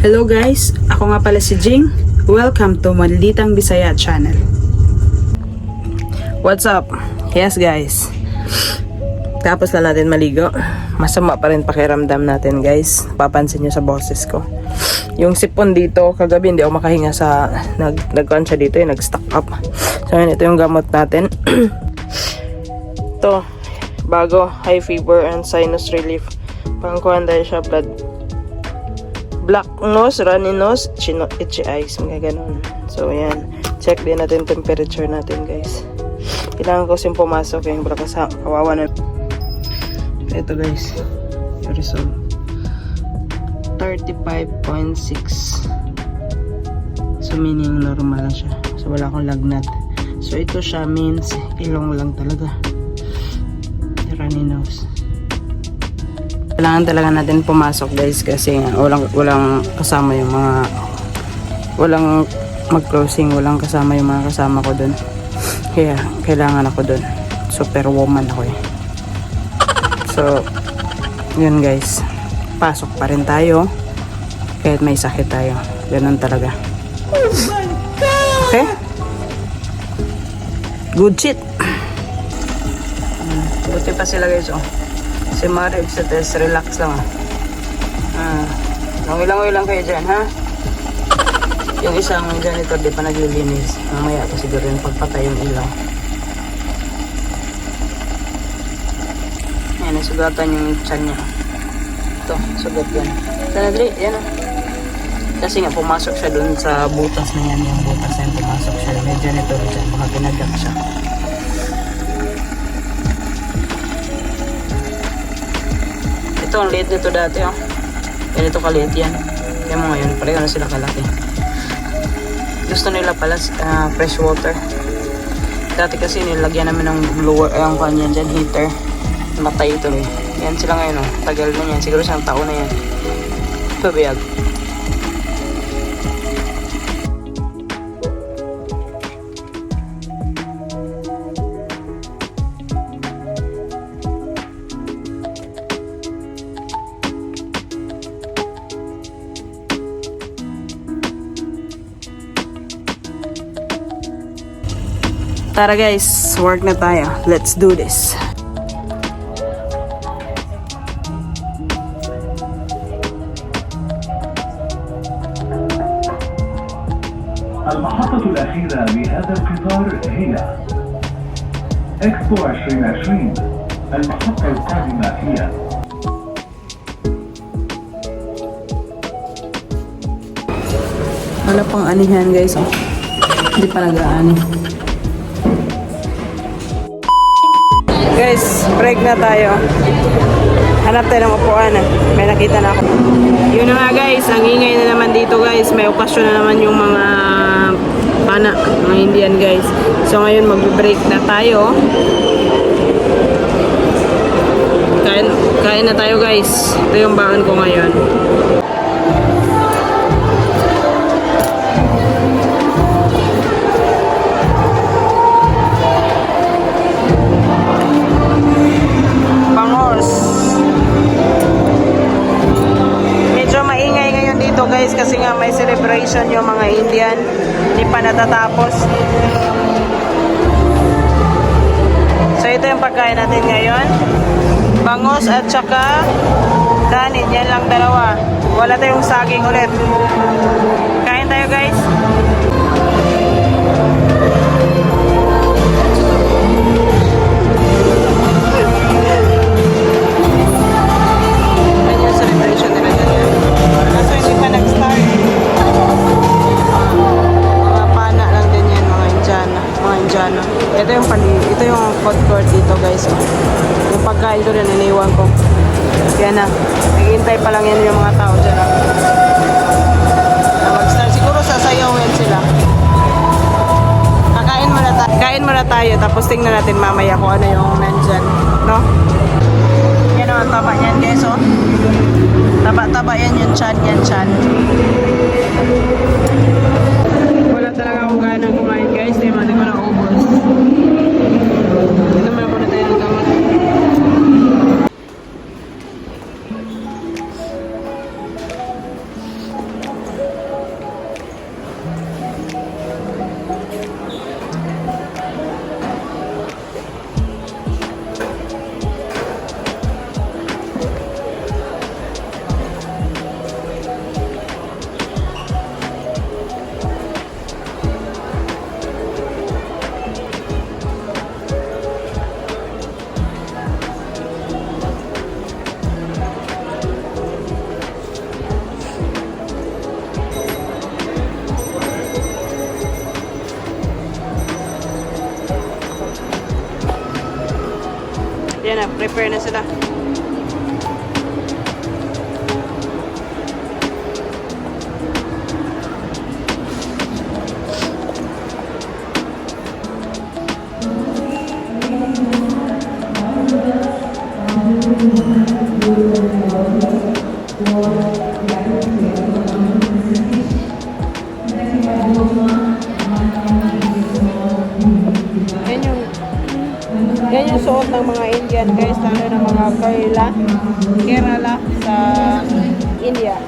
Hello guys, ako nga pala si Jing. Welcome to Malditang Bisaya channel. What's up? Yes guys. Tapos na natin maligo. Masama pa rin pakiramdam natin guys. Papansin nyo sa boses ko. Yung sipon dito, kagabi hindi ako makahinga sa nagkuhan siya dito, nag-stock up. So yun, ito yung gamot natin. Ito, bago, high fever and sinus relief. Pangkuhan dahil siya blood. Black nose, runny nose, itchy eyes, mga ganun. So yan, check din natin temperature natin guys. Kailangan ko siyang pumasok yung baka kawawa na. Ito guys, yung result 35.6. So meaning normal lang siya. So wala akong lagnat. So ito siya means ilong lang talaga. Runny nose. Kailangan talaga natin pumasok guys kasi walang kasama yung mga walang mag-closing, walang kasama yung mga kasama ko dun. Kaya kailangan ako dun. Superwoman ako eh. So yun guys, pasok pa rin tayo kahit may sakit tayo. Ganun talaga. Oh my God! Okay? Good shit. Buti pa sila guys oh. Si Mario sa test, relax lang langoy lang kayo dyan ha. Yung isang janitor di pa naglilinis, mamaya pa siguro yung pagpatay yung ilaw. Ayan, nasugatan yung tiyan niya. Ito, sugat yan. Sanadri, yan kasi nga pumasok siya dun sa butas na yan. Yung butas na yan, pumasok siya. May janitor dyan, baka pinagak siya. Ito, ang liit nito dati oh. Ganito kaliit yan. Kaya mo ngayon, pareho na sila kalaki. Gusto nila pala fresh water. Dati kasi nilagyan namin ng blower, ang kanyan dyan, heater. Matay ito eh. Yan sila ngayon oh. Tagal na yan. Siguro isang taon na yan. Pabiyag. Tara guys, work na tayo. Let's do this. المحطة الأخيرة لهذا القطار هي إكسبو 2020. المحطة القادمة هي Wala pang anihan guys oh. Hindi pa nag-aani. Guys, break na tayo. Hanap tayo ng upuan. May nakita na ako. Yun na nga guys, ang ingay na naman dito guys. May okasyon na naman yung mga pana, mga Indian guys. So ngayon mag-break na tayo. Kain na tayo guys. Ito yung baon ko ngayon. Guys, kasi nga may celebration yung mga Indian, hindi pa natatapos. So ito yung pagkain natin ngayon, bangus at saka kanin, yan lang dalawa, wala tayong saging ulit. Kain tayo guys. Ito yung food court dito guys. Yung pagkain ko rin, iniwan ko. Kaya na, naghihintay pa lang yan yung mga tao dyan. Mag-start, siguro sasayawin sila. Kain muna tayo, tapos tingnan natin mamaya kung ano yung nandyan. No? Yan ang taba yan guys oh. Taba-taba yan yung chan, yan chan. Wala talaga akong ganang kumain guys, di ko na ubos. Dito muna muna tayo ng gamot. Yan na, prepare na sila. Yan yung suot ng mga Indian guys, lalo ng mga Kerala sa India.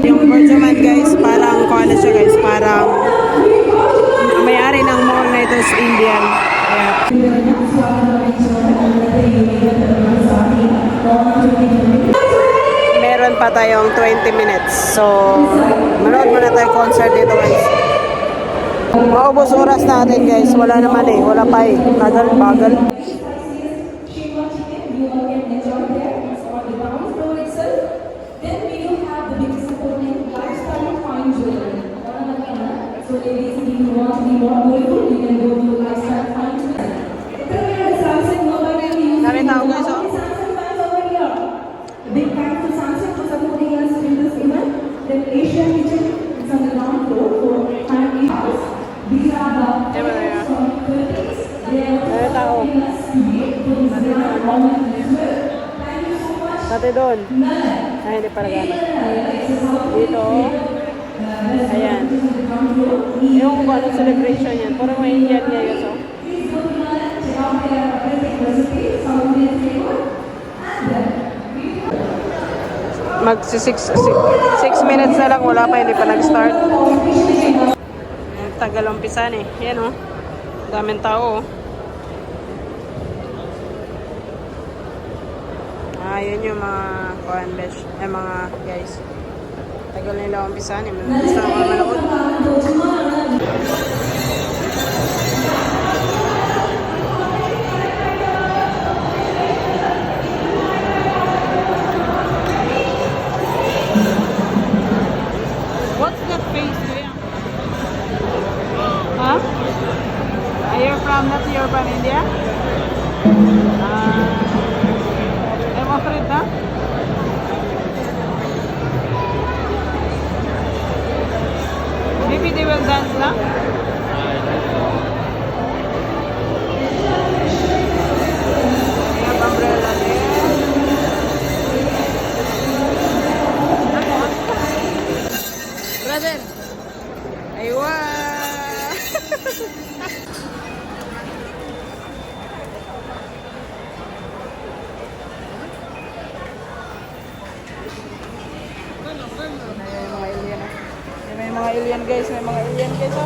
Yung Burjuman guys, parang ano siya guys, parang may-ari ng mall na ito is Indian. Kaya meron pa tayong 20 minutes. So, manood muna tayo concert dito guys. Maubos oras natin guys. Wala naman eh. Wala pa eh. Bagal. So ladies, if you want to be more beautiful, you can go to Lifestyle Fine Jewelry. Samsung mobile use. Dami tao guys oh. Samsung fans over here. Big thanks to Samsung for supporting us in this event. Then Asian Kitchen is on the ground floor for family house. These are the from 30s. They are helping us to be able to design our moment as well. Thank you so much. Dati doon. Ay, hindi pala gano'n. Dito. Ayan. Ewan ko anong celebration yan. Puro mga Indian ngayon. So. Six minutes na lang. Wala pa. Hindi pa nag-start. Tagal umpisan eh. Yan o. Daming tao o. Yun yung mga mga guys. Tagal nila umpisan eh. Gusto na mga malakot. What's that face doing? Huh? You're from India? I'm afraid na? Maybe they will dance na? May umbrella din. Brother! Aywa! May mga alien guys, oh. May mga alien guys.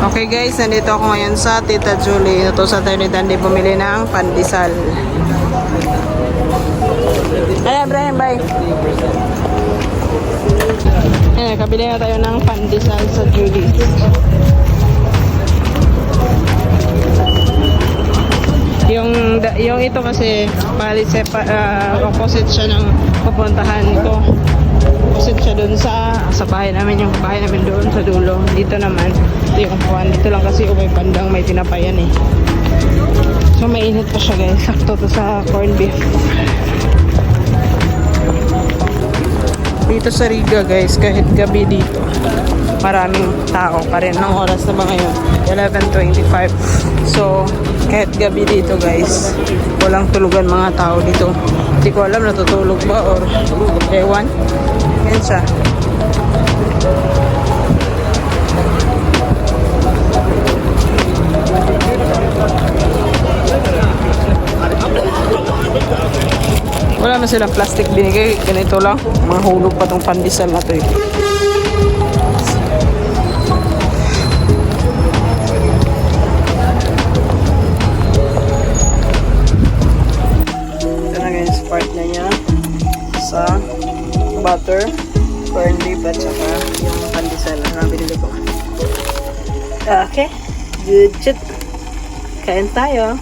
Okay guys, nandito ako ngayon sa Tita Julie. Natusan tayo ni Dandy bumili ng pandesal. Ay, Ibrahim, bye. Ayan, kabili na tayo ng pandesal sa Julie's. Yung ito kasi opposite siya ng pupuntahan ko. Opposite siya doon sa bahay namin, yung bahay namin doon sa dulo. Dito naman, ito yung kuwan. Dito lang kasi may bandang may tinapayan eh. So mainit pa siya guys. Sakto to sa corned beef. Dito sa Riga guys, kahit gabi dito, maraming tao pa rin. Ang oras na ba ngayon? 11:25. So, kahit gabi dito guys, walang tulugan mga tao dito. Hindi ko alam natutulog ba or ewan. Yan siya. Wala na silang plastic binigay. Ganito lang. Mga hulog pa tong pandesal na to eh. Ito na guys, part na niya sa butter, corned beef at saka yung pandesal na binili ko. Okay, good shit. Kain tayo.